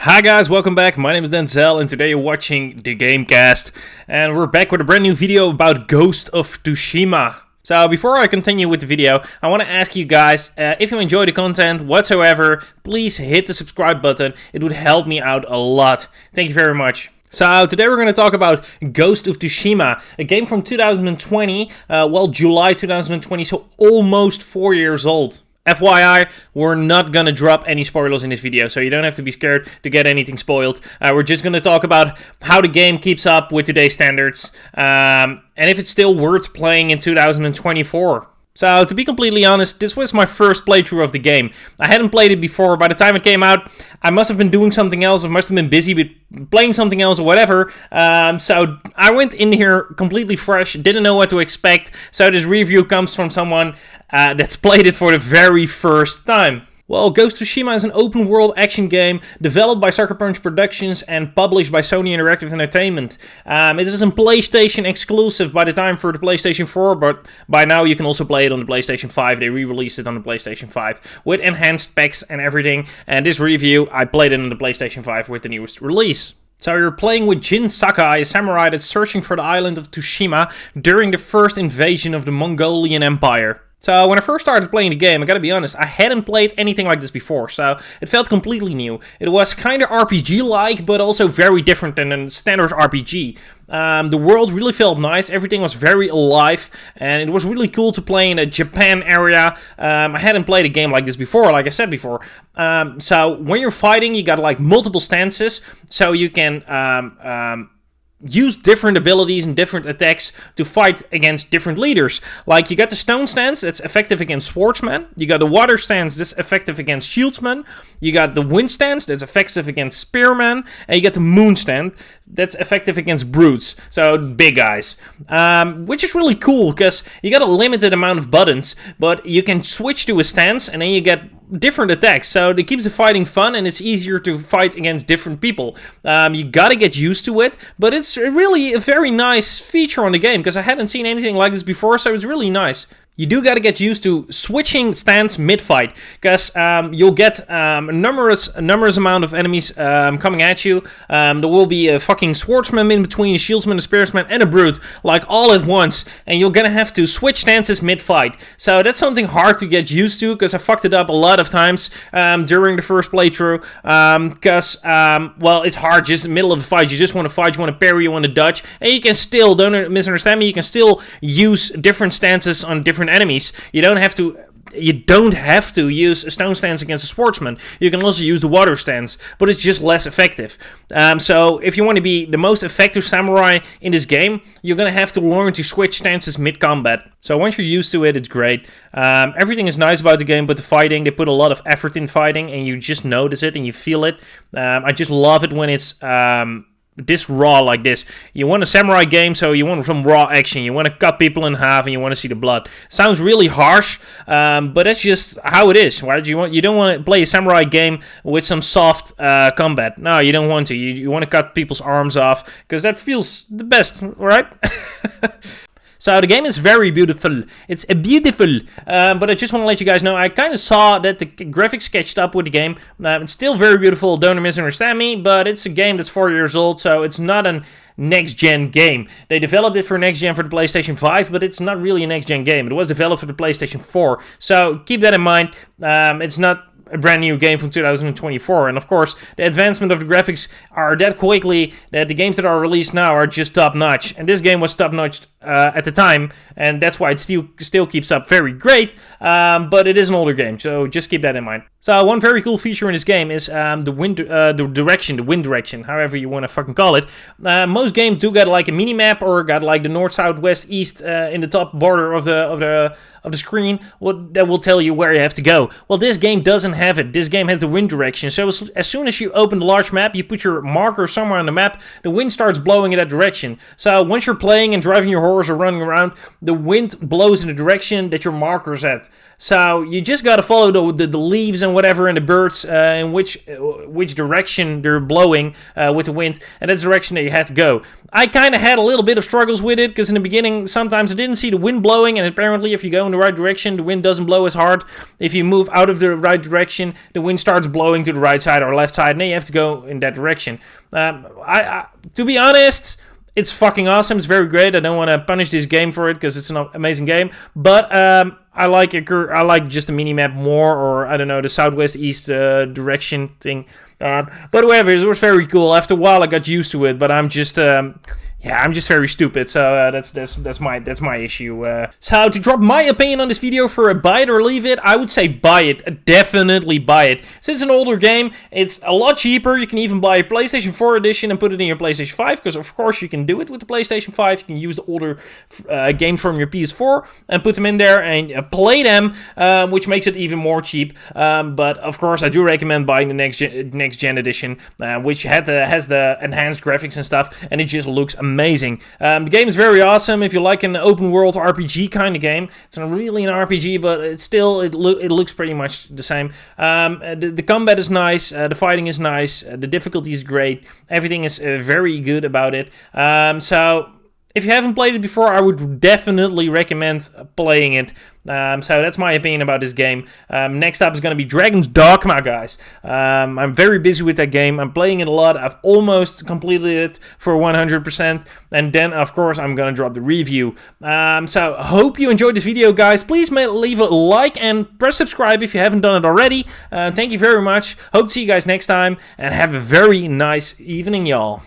Hi guys, welcome back. My name is Denzel and today you're watching the Gamecast. And we're back with a brand new video about Ghost of Tsushima. So before I continue with the video, I want to ask you guys, if you enjoy the content whatsoever, please hit the subscribe button. It would help me out a lot. Thank you very much. So today we're going to talk about Ghost of Tsushima, a game from 2020, July 2020, so almost 4 years old. FYI, we're not gonna drop any spoilers in this video, so you don't have to be scared to get anything spoiled. We're just gonna talk about how the game keeps up with today's standards, and if it's still worth playing in 2024. So, to be completely honest, this was my first playthrough of the game. I hadn't played it before. By the time it came out, I must have been doing something else. I must have been busy with playing something else or whatever. So, I went in here completely fresh, didn't know what to expect. So, this review comes from someone that's played it for the very first time. Well, Ghost of Tsushima is an open-world action game developed by Sucker Punch Productions and published by Sony Interactive Entertainment. It is a PlayStation exclusive by the time for the PlayStation 4, but by now you can also play it on the PlayStation 5. They re-released it on the PlayStation 5 with enhanced specs and everything. And this review, I played it on the PlayStation 5 with the newest release. So you're playing with Jin Sakai, a samurai that's searching for the island of Tsushima during the first invasion of the Mongolian Empire. So when I first started playing the game, I gotta be honest, I hadn't played anything like this before, so it felt completely new. It was kind of RPG-like, but also very different than a standard RPG. The world really felt nice, everything was very alive, and it was really cool to play in a Japan area. I hadn't played a game like this before, like I said before. So when you're fighting, you got like multiple stances, so you can use different abilities and different attacks to fight against different leaders. Like, you got the stone stance that's effective against swordsmen, you got the water stance that's effective against shieldsmen, you got the wind stance that's effective against spearmen, and you got the moon stance that's effective against brutes, so big guys. Which is really cool, because you got a limited amount of buttons, but you can switch to a stance, and then you get different attacks, so it keeps the fighting fun, and it's easier to fight against different people. You gotta get used to it, but it's really a very nice feature on the game, because I hadn't seen anything like this before, so it's really nice. You do gotta get used to switching stance mid-fight, because you'll get a numerous amount of enemies coming at you. There will be a fucking swordsman in between, a shieldsman, a spearsman, and a brute, like all at once, and you're gonna have to switch stances mid-fight. So that's something hard to get used to, because I fucked it up a lot of times during the first playthrough, because, well, it's hard, just in the middle of the fight, you just want to fight, you want to parry, you want to dodge, and you can still, don't misunderstand me, you can still use different stances on different enemies. You don't have to use a stone stance against a swordsman. You can also use the water stance, but it's just less effective. So if you want to be the most effective samurai in this game, you're gonna have to learn to switch stances mid-combat. So once you're used to it, it's great. Everything is nice about the game, but the fighting, they put a lot of effort in fighting, and you just notice it and you feel it. I just love it when it's this raw like this. You want a samurai game, so you want some raw action. You want to cut people in half, and you want to see the blood. Sounds really harsh, but that's just how it is, right? You don't want to play a samurai game with some soft combat. No, you don't want to. You want to cut people's arms off, because that feels the best, right? So the game is very beautiful. It's beautiful, but I just want to let you guys know, I kind of saw that the graphics catched up with the game. It's still very beautiful, don't misunderstand me, but it's a game that's 4 years old, so it's not a next-gen game. They developed it for next-gen for the PlayStation 5, but it's not really a next-gen game. It was developed for the PlayStation 4, so keep that in mind. It's not a brand new game from 2024, and of course the advancement of the graphics are that quickly that the games that are released now are just top notch, and this game was top notch at the time, and that's why it still keeps up very great, but it is an older game, so just keep that in mind. So one very cool feature in this game is the wind direction, however you want to fucking call it. Most games do got like a mini map, or got like the north, south, west, east in the top border of the screen, that will tell you where you have to go. Well, this game doesn't have it. This game has the wind direction. So as soon as you open the large map, you put your marker somewhere on the map, the wind starts blowing in that direction. So once you're playing and driving your horse or running around, the wind blows in the direction that your marker's at. So you just gotta follow the leaves and whatever, and the birds in which direction they're blowing with the wind, and that's the direction that you have to go. I kind of had a little bit of struggles with it, because in the beginning sometimes I didn't see the wind blowing, and apparently if you go in the right direction, the wind doesn't blow as hard. If you move out of the right direction, direction, the wind starts blowing to the right side or left side, and then you have to go in that direction. To be honest, it's fucking awesome. It's very great. I don't want to punish this game for it because it's an amazing game. But I like just the mini-map more, or I don't know, the southwest-east direction thing. But whatever, it was very cool. After a while, I got used to it. But I'm just I'm just very stupid, so that's my issue. So to drop my opinion on this video for a buy it or leave it, I would say buy it. Definitely buy it. Since it's an older game, it's a lot cheaper. You can even buy a PlayStation 4 edition and put it in your PlayStation 5, because of course you can do it with the PlayStation 5. You can use the older games from your PS4 and put them in there and play them, which makes it even more cheap. But of course, I do recommend buying the next gen edition, which has the enhanced graphics and stuff, and it just looks amazing. The game is very awesome. If you like an open world RPG kind of game, it's not really an RPG, but it looks pretty much the same. The combat is nice, the fighting is nice, the difficulty is great, everything is very good about it. So if you haven't played it before, I would definitely recommend playing it. So that's my opinion about this game. Next up is going to be Dragon's Dogma, guys. I'm very busy with that game. I'm playing it a lot. I've almost completed it for 100%. And then, of course, I'm going to drop the review. So hope you enjoyed this video, guys. Please leave a like and press subscribe if you haven't done it already. Thank you very much. Hope to see you guys next time. And have a very nice evening, y'all.